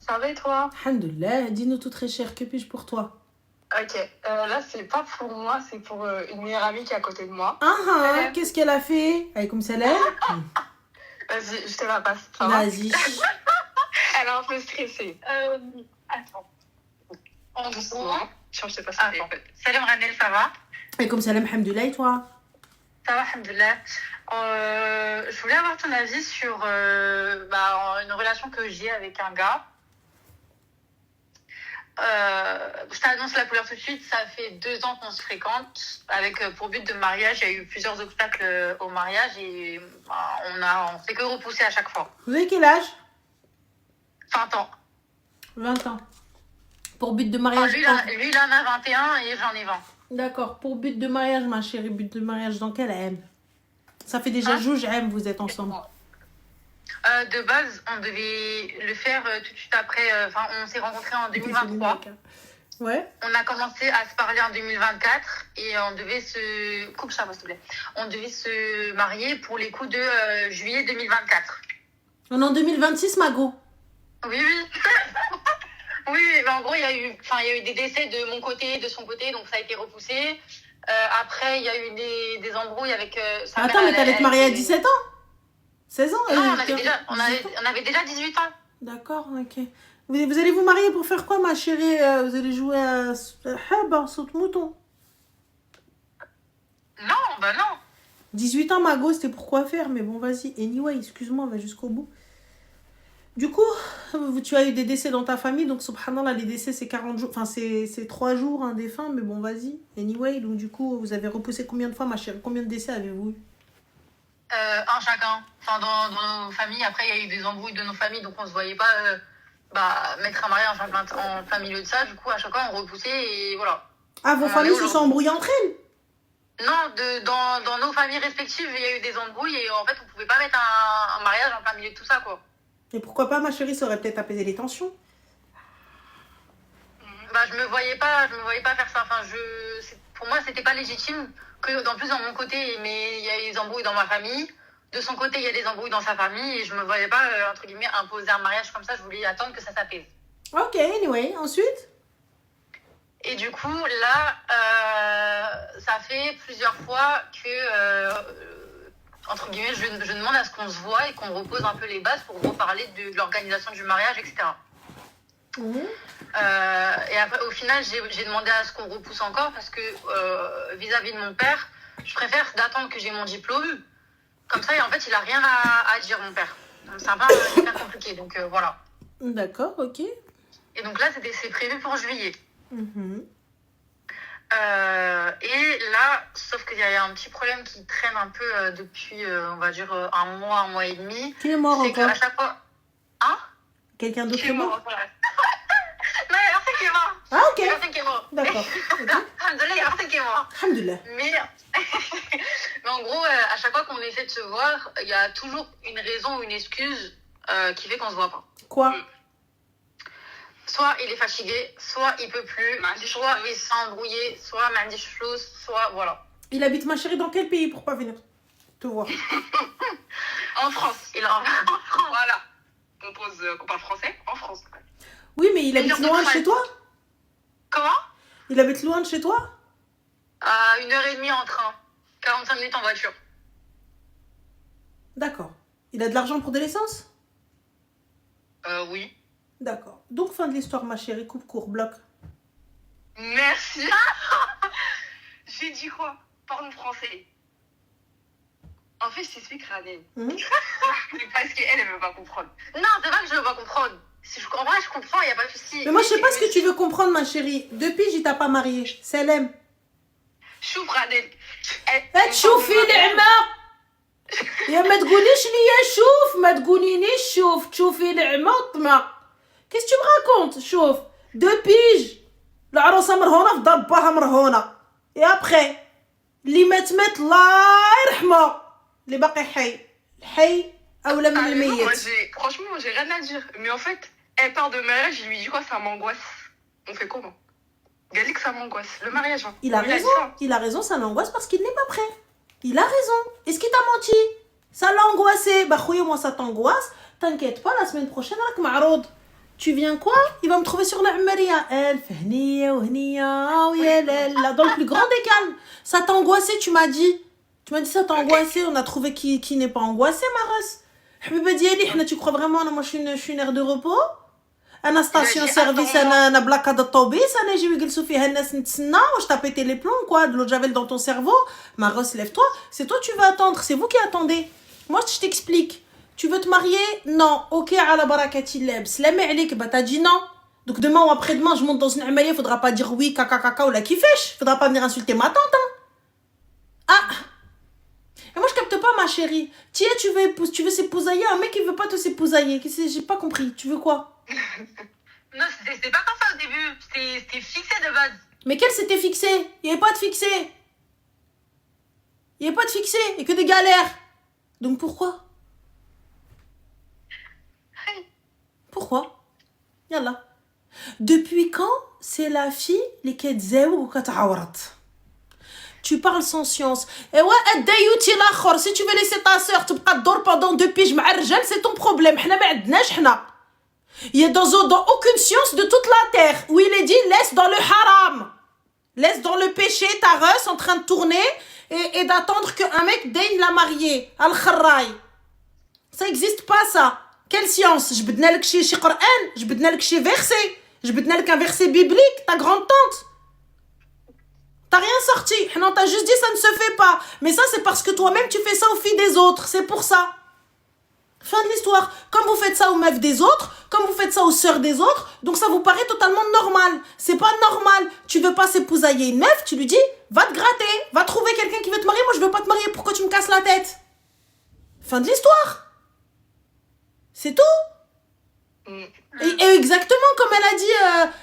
Ça va et toi? Alhamdoulilah, dis-nous tout très cher, que puis-je pour toi? Ok, là c'est pas pour moi, c'est pour une meilleure amie qui est à côté de moi. Qu'est-ce qu'elle a fait? Alaykoum salam. Vas-y, je te la passe, ça va? Vas-y. Elle est un peu stressée. Attends. En doucement. Je sais pas si c'est en fait. Salam Ranel, ça va? Alaykoum salam, alhamdoulilah, et toi? Ça va, alhamdoulilah. Je voulais avoir ton avis sur une relation que j'ai avec un gars. Je t'annonce la couleur tout de suite, ça fait 2 ans qu'on se fréquente avec pour but de mariage. Il y a eu plusieurs obstacles au mariage et on fait que repousser à chaque fois. Vous avez quel âge? 20 ans. 20 ans. Pour but de mariage. Lui, il en a 21 et j'en ai 20. D'accord, pour but de mariage, ma chérie, but de mariage dans quel aime? Ça fait déjà j'aime, vous êtes ensemble. De base, on devait le faire tout de suite après. On s'est rencontrés en 2023. Ouais. On a commencé à se parler en 2024 et on devait se... Coupe ça, s'il te plaît. On devait se marier pour les coups de juillet 2024. On est en 2026, Mago. Oui. Oui, mais en gros, il y a eu des décès de mon côté, de son côté, donc ça a été repoussé. Après, il y a eu des embrouilles avec sa mère. Attends, mais t'allais te marier à 17 ans? 16 ans? Non, on avait déjà 18 ans. D'accord, ok. Vous allez vous marier pour faire quoi, ma chérie? Vous allez jouer à saute mouton? Non. 18 ans, Mago, c'était pour quoi faire? Mais bon, vas-y. Anyway, excuse-moi, on va jusqu'au bout. Du coup, tu as eu des décès dans ta famille, donc subhanallah, les décès c'est 40 jours, enfin c'est 3 jours un défunt, mais bon, vas-y. Anyway, donc du coup, vous avez repoussé combien de fois, ma chérie? Combien de décès avez-vous eu? Un chacun. Enfin, dans nos familles, après, il y a eu des embrouilles de nos familles, donc on se voyait pas mettre un mariage en plein milieu de ça. Du coup, à chaque fois, on repoussait et voilà. Ah, vos familles se sont embrouillées entre elles? Non, dans nos familles respectives, il y a eu des embrouilles et en fait, on pouvait pas mettre un mariage en plein milieu de tout ça, quoi. Et pourquoi pas, ma chérie, ça aurait peut-être apaisé les tensions? Je me voyais pas faire ça. Enfin, pour moi, c'était pas légitime que, en plus, dans mon côté, mais il y a eu des embrouilles dans ma famille. De son côté, il y a des embrouilles dans sa famille et je me voyais pas, entre guillemets, imposer un mariage comme ça. Je voulais attendre que ça s'apaise. Ok, anyway, ensuite? Et du coup, là, ça fait plusieurs fois que, entre guillemets, je demande à ce qu'on se voit et qu'on repose un peu les bases pour reparler de l'organisation du mariage, etc. Et après, au final, j'ai demandé à ce qu'on repousse encore parce que vis-à-vis de mon père, je préfère d'attendre que j'ai mon diplôme. Comme ça, et en fait, il a rien à dire, mon père. C'est un peu hyper compliqué, donc voilà. D'accord, ok. Et donc là, c'est prévu pour juillet. Et là, sauf qu'il y a un petit problème qui traîne un peu depuis, on va dire, un mois et demi. Qui est mort c'est encore? qu'à chaque fois... Hein? Quelqu'un d'autre est mort? Voilà. Non, il y a personne qui est mort. Ah, ok. Il y a personne qui est mort. D'accord. Alhamdoulilah, il y a personne qui est mort. Alhamdoulilah. Mais en gros, à chaque fois qu'on essaie de se voir, il y a toujours une raison ou une excuse qui fait qu'on se voit pas. Quoi? Soit il est fatigué, soit il peut plus, soit il s'est embrouillé, soit m'a dit chose, soit voilà. Il habite, ma chérie, dans quel pays pour pas venir te voir? En France. Il est en France. Voilà. Qu'on parle français en France. Oui, mais il habite loin de chez toi? Comment? Il habite loin de chez toi? À 1h30 en train. 45 minutes en voiture. D'accord. Il a de l'argent pour de l'essence? Oui. D'accord. Donc, fin de l'histoire, ma chérie. Coupe court, bloc. Merci. J'ai dit quoi? Parle français. En fait, je t'explique, Radine. Parce qu'elle veut pas comprendre. Non, c'est pas que je veux pas comprendre. En vrai, je comprends, il y a pas de souci. Mais moi, je sais pas ce que tu veux comprendre, ma chérie. Depuis, je t'ai pas marié. Salam. شوف Radine. تشوفي العمى يا ما تقوليش لي شوف ما تقولينيش شوف تشوفي العمى وطمع. Qu'est-ce que tu me racontes? شوف 2 piges العروسه مرهونه في دار باها مرهونه. Et après اللي مات الله يرحمه اللي باقي حي الحي اولى من الميت. Franchement, moi, j'ai rien à dire. Mais en fait, elle part de mariage, je lui dis quoi? Ça m'angoisse. On fait comment? Galix, ça m'angoisse. Le mariage. Hein. Il a raison, ça l'angoisse parce qu'il n'est pas prêt. Il a raison. Est-ce qu'il t'a menti? Ça l'a angoissé. Bah, moi, ça t'angoisse. T'inquiète pas, la semaine prochaine, avec Maroud. Tu viens quoi? Il va me trouver sur la Maria. Elle fait hniya ou hniya, dans le plus grand des calmes. Ça t'a angoissé, tu m'as dit. Tu m'as dit ça t'a angoissé. On a trouvé qui n'est pas angoissé, ma res. Habiba diali, tu crois vraiment moi je suis une aire de repos? انا ستاسيون سيرفيس انا بلاكه د الطوبيس انا يجيو يجلسوا فيها الناس نتسنى واش تابيتي لي بلون كوا de l'eau de javel dans ton cerveau. Maros, lève-toi, c'est toi tu veux attendre, c'est vous qui attendez. Moi je t'explique. Tu veux te marier? Non. OK, على بركة الله. بسلامة عليك. Bah t'as dit non. Donc demain ou après-demain je monte dans une amalia, faudra pas dire oui caca caca ou la kifesh. Faudra pas venir insulter ma tante hein. Ah. Et moi je capte pas ma chérie. Tiens, tu veux s'épousailler un mec qui veut pas te s'épousailler. J'ai pas compris. Tu veux quoi? Non, c'était pas comme ça au début. C'était fixé de base. Mais quel c'était fixé? Il n'y avait pas de fixé. Il n'y avait pas de fixé. Et que des galères. Donc pourquoi? Pourquoi? Yallah. Depuis quand c'est la fille les ketzew ou katawrat? Tu parles sans science. Et ouais, adayouti l'akhor. Si tu veux laisser ta sœur te dor pendant 2 piges مع الرجال, c'est ton problème. حنا ما عندناش حنا. Il y a dans aucune science de toute la terre où il est dit laisse dans le haram. Laisse dans le péché ta reuse en train de tourner et d'attendre qu'un mec daigne la marier. Al-Kharraï. Ça n'existe pas ça. Quelle science? Je بدنا لك شي قرآن, je بدنا لك شي verset, je بدنا لك un verset biblique, ta grande tante. T'as rien sorti. Non, t'as juste dit ça ne se fait pas. Mais ça c'est parce que toi-même tu fais ça aux filles des autres, c'est pour ça. Fin de l'histoire. Comme vous faites ça aux meufs des autres, comme vous faites ça aux sœurs des autres, donc ça vous paraît totalement normal. C'est pas normal. Tu veux pas s'épousailler une meuf, tu lui dis va te gratter, va trouver quelqu'un qui veut te marier. Moi je veux pas te marier, pourquoi tu me casses la tête? Fin de l'histoire. C'est tout. Et exactement comme elle a dit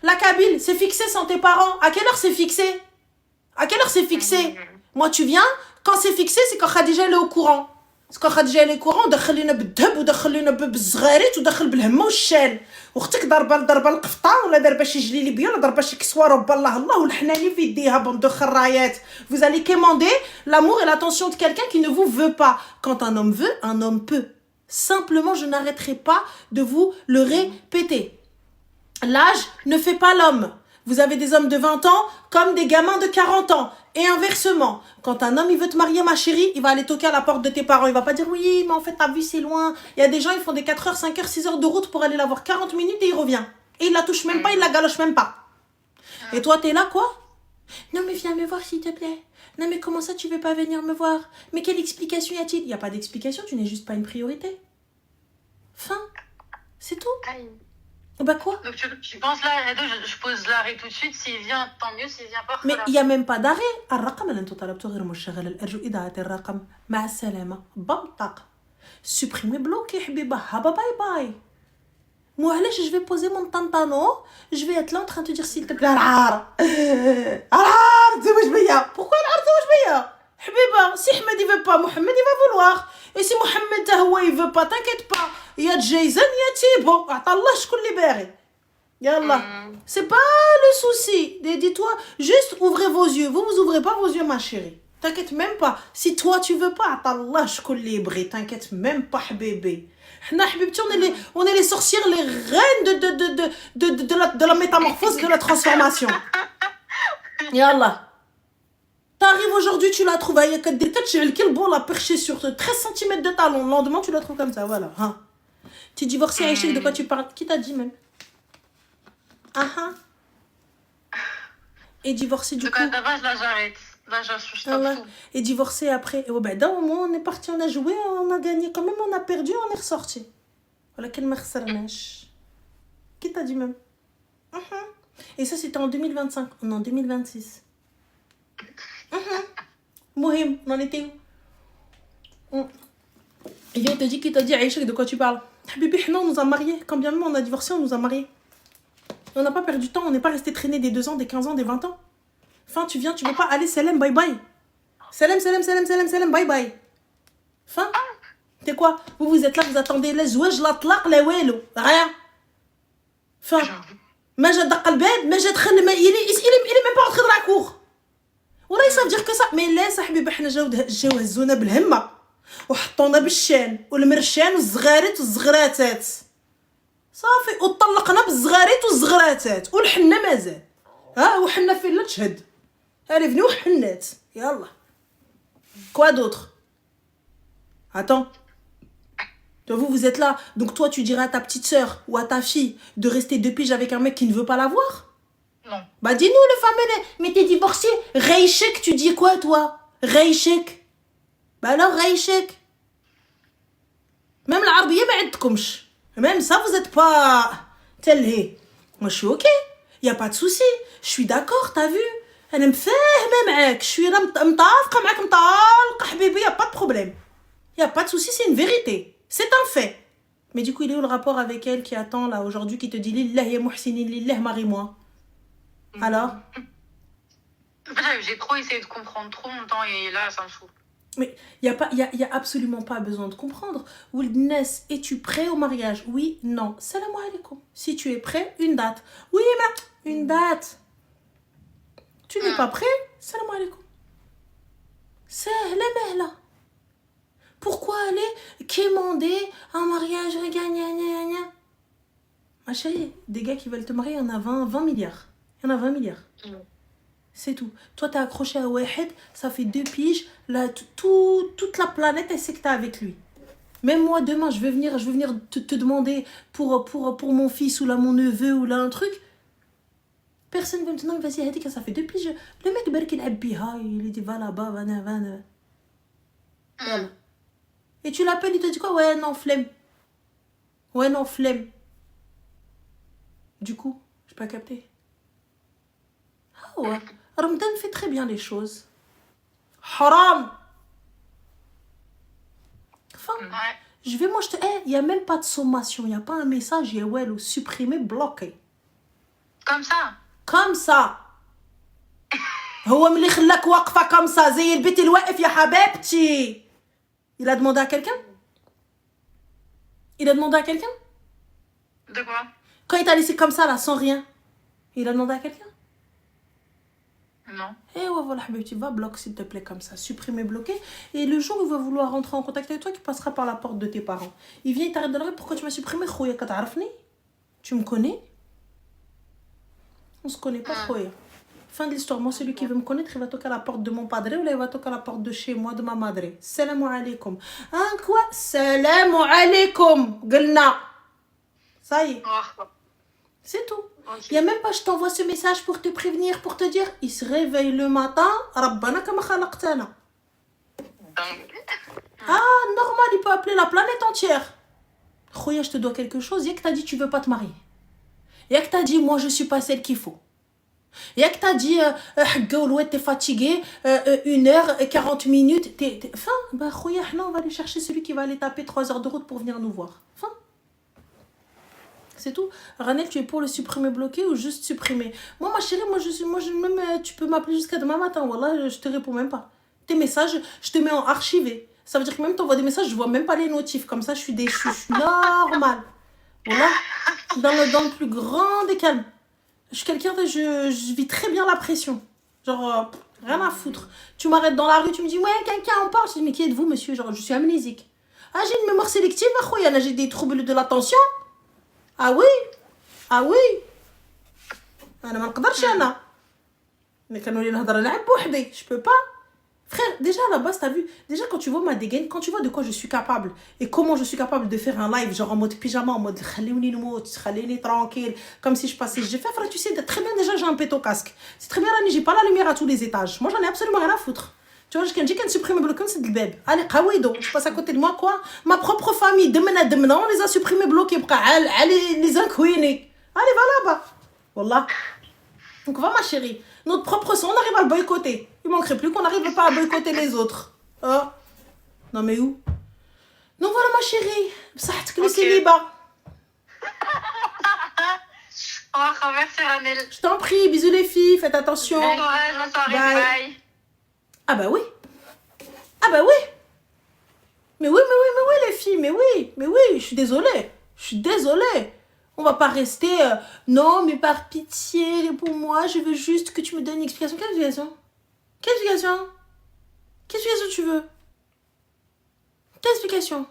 la Kabyle, c'est fixé sans tes parents. À quelle heure c'est fixé? À quelle heure c'est fixé? Moi tu viens, quand c'est fixé c'est quand Khadija elle est au courant. سكو خديجه لي كورون دخل لينا بالذهب ودخل لينا بالزغاريت ودخل بالهمه والشال واختك ضربه القفطه ولا ضربه شي جليلبيه ولا ضربه شي كسواره بالله الله والحناني في يديها بوند خرايات. Vous allez commander l'amour et l'attention de quelqu'un qui ne vous veut pas. Quand un homme veut, un homme peut. Simplement je n'arrêterai pas de vous le répéter. L'âge ne fait pas l'homme. Vous avez des hommes de 20 ans comme des gamins de 40 ans. Et inversement, quand un homme il veut te marier ma chérie, il va aller toquer à la porte de tes parents. Il va pas dire oui, mais en fait ta vie c'est loin. Il y a des gens ils font des 4 heures, 5 heures, 6 heures de route pour aller la voir 40 minutes et il revient. Et il la touche même pas, il la galoche même pas. Et toi t'es là quoi? Non mais viens me voir s'il te plaît. Non mais comment ça tu veux pas venir me voir? Mais quelle explication y a-t-il? Il y a pas d'explication, tu n'es juste pas une priorité. Fin. C'est tout. Bah quoi? Donc tu penses là, je pose l'arrêt tout de suite, s'il vient, tant mieux, s'il vient pas. Mais il n'y a même pas d'arrêt. الرقم اللي انتو طلبتو غير مشغل أرجو إذاعة الرقم مع السلامة بمطق supprimer bloqué حبيبة هابا باي باي. Moi allez je vais poser mon tantano, je vais être là en train de te dire s'il te plaît العار تزوج بيا. Pourquoi العار تزوج بيا حبيبة؟ Si Ahmed il veut pas, Mohamed il va vouloir. Et si Mohamed هو il veut pas, t'inquiète pas. Il y a Jason, il y a Thibaut. عطا الله شكون اللي باغي. Yallah. C'est pas le souci. Dis-toi, juste ouvrez vos yeux. Vous ouvrez pas vos yeux, ma chérie. T'inquiète même pas. Si toi tu veux pas, عطا الله شكون اللي يبغي. T'inquiète même pas, حبيبي. حنا حبيبتي on est les sorcières, les reines de la métamorphose, de la transformation. Yallah. T'arrives aujourd'hui, tu la trouves avec des têtes chez le kilbo, la perchée sur 13 cm de talon. Le lendemain, tu la trouves comme ça, voilà. Hein. Tu es divorcée, Aïcha, de quoi tu parles? Qui t'a dit même? Ah ah. Et divorcée du coup. Donc d'abord, là, j'arrête. Là, je t'en fous. Et divorcée après. Et ben, d'un moment, on est parti, on a joué, on a gagné. Quand même, on a perdu, on est ressorti. Voilà, quel marcernèche. Qui t'a dit même? Et ça, c'était en 2025. On est en 2026. Mohim, on en était où? Il vient te dire qui t'a dit Aïcha, de quoi tu parles? Habibi, on nous a mariés. Quand bien même on a divorcé, on nous a mariés. On n'a pas perdu de temps, on n'est pas resté traîner des 2 ans, des 15 ans, des 20 ans. Fin, tu viens, tu veux pas aller, salam, bye bye. Salam, bye bye. Fin. C'est quoi? Vous êtes là, vous attendez les zouaj, la tlaq, la welo. Rien. Fin. Mais j'ai daq al-bab, mais j'ai traîné, il est même pas rentré dans la cour. ولا يصير dire que ça. Mais لا صاحبي حنا جاو هزونا بالهمه وحطونا بالشان والمرشان والزغاريت والزغراتات صافي وطلقنا بالصغاريت والصغراتات والحنه مازال وحنا فين لا تشهد عرفني وحنات يلا quoi d'autre attends toi vous êtes là donc toi tu dirais à ta petite sœur ou à ta fille de rester 2 piges avec un mec qui ne veut pas la voir non bah dis-nous le fameux mais t'es divorcé Reishek tu dis quoi toi Reishek bah alors Reishek même l'arabiya ما عندكمش même ça vous êtes pas تلهي moi je suis ok y a pas de souci je suis d'accord t'as vu انا مفاهمه معاك je suis متفقه معاك مطالقه حبيبي y a pas de problème y a pas de souci c'est une vérité c'est un fait mais du coup il est où le rapport avec elle qui attend là aujourd'hui qui te dit lillah ya muhsinin lillah marie-moi alors j'ai trop essayé de comprendre trop longtemps et là ça me saoule. Mais il y a absolument pas besoin de comprendre. Oulnes, es-tu prêt au mariage? Oui, non. Salam alaikum. Si tu es prêt, une date. Oui, mais une date. Tu n'es pas prêt? Salam alaikum. Sahla mahla. Pourquoi aller quémander un mariage? Ma chérie, des gars qui veulent te marier, il y en a 20 milliards. Il y en a 20 milliards. C'est tout. Toi, t'es accroché à Wahed, ça fait 2 piges. Là, toute la planète, elle sait que t'es avec lui. Même moi, demain, je vais venir te demander pour mon fils ou là, mon neveu ou là, un truc. Personne va me dire, non, vas-y, Hadik, ça fait 2 piges. Le mec, il dit, va là-bas, va. Voilà. Et tu l'appelles, il te dit quoi? Ouais, non, flemme. Du coup, j'ai pas capté. Ah ouais. Ramadan fait très bien les choses. Haram. Enfin, je vais m'acheter. Il n'y a même pas de sommation. Il n'y a pas un message. Il y a ouais, supprimer, bloqué. Comme ça. هو ملي خلاك واقفة comme ça زي البيت الواقف يا حبيبتي. Il a demandé à quelqu'un? De quoi? Quand il t'a laissé comme ça là, sans rien, il a demandé à quelqu'un? Non. Et ouais, voilà, tu vas bloquer s'il te plaît comme ça, supprimer, bloquer. Et le jour où il va vouloir rentrer en contact avec toi, tu passeras par la porte de tes parents. Il vient, il t'arrête de l'oreille, pourquoi tu m'as supprimé? Khoya, kat'arafni? Tu me connais? On se connaît pas, Khoya. Fin de l'histoire, moi, celui qui veut me connaître, il va toquer à la porte de mon padre ou là, il va toquer à la porte de chez moi, de ma madre. Salam alaikum. Hein, quoi? Salam alaikum. Gulna. Ça y est. C'est tout. Il n'y a même pas, je t'envoie ce message pour te prévenir, pour te dire, il se réveille le matin, Rabbana kama khalaqtana. Ah, normal, il peut appeler la planète entière. Khoya, je te dois quelque chose. Y'a que t'as dit, tu veux pas te marier. Y'a que t'as dit, moi, je suis pas celle qu'il faut. Y'a que t'as dit, t'es fatigué, 1h40 minutes, Enfin, bah, Khoya, on va aller chercher celui qui va aller taper 3 heures de route pour venir nous voir. Enfin. C'est tout. Ranel, tu es pour le supprimer bloqué ou juste supprimer? Moi, ma chérie, même, tu peux m'appeler jusqu'à demain matin. Voilà, je te réponds même pas. Tes messages, je te mets en archivé. Ça veut dire que même t'envoies des messages, je vois même pas les notifs. Comme ça, je suis normale. Voilà. Dans le plus grand des calmes. Je suis quelqu'un de... Je vis très bien la pression. Genre, rien à foutre. Tu m'arrêtes dans la rue, tu me dis, ouais, quelqu'un en parle. Je dis, mais qui êtes-vous, monsieur? Genre, je suis amnésique. Ah, j'ai une mémoire sélective, là, j'ai des troubles de l'attention. Ah oui. انا ما نقدرش انا mais كانوا نهضر نلعب بوحدي je peux pas. Frère, déjà à la base t'as vu, déjà quand tu vois ma dégaine, quand tu vois de quoi je suis capable et comment je suis capable de faire un live genre en mode pyjama, en mode خليوني نموت خليني tranquille comme si je passais, j'ai fait frère, tu sais très bien déjà j'ai un péto casque, c'est très bien Rani, j'ai pas la lumière à tous les étages, moi j'en ai absolument rien à foutre. Tu vois, je quand je supprime le bloqué, c'est de l'beb. Allez, qawido, tu passes à côté de moi, quoi? Ma propre famille, demain, on les a supprimés bloqués. Allez, les incouinés. Allez, va là-bas. Wallah. Donc, va, ma chérie. Notre propre sang, on arrive à le boycotter. Il manquerait plus qu'on n'arrive pas à boycotter les autres. Oh. Non, mais où? Donc, voilà, ma chérie. Ça le célibat. On va traverser Ranel. Je t'en prie, bisous les filles, faites attention. Bonne soirée, bye. Ah bah oui. Mais oui, les filles, mais oui, je suis désolée. On va pas rester, non, mais par pitié, réponds-moi, je veux juste que tu me donnes une explication. Quelle explication tu veux? Quelle explication?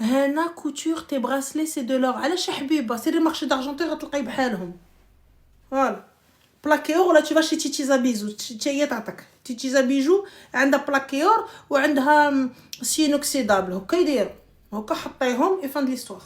هنا كوتور تي براسلي سي دو لور. علاش حبيبه سيري مارشي دارجونتي غتلقاي بحالهم. فوالا بلاكيور ولا تي فاشي تيتيزا بيزو تي تعطيك تيتيزا بيجو عندها بلاكيور وعندها سينوكسيدابل هكا يديروا هكا حطيهم اي فان ليستوار.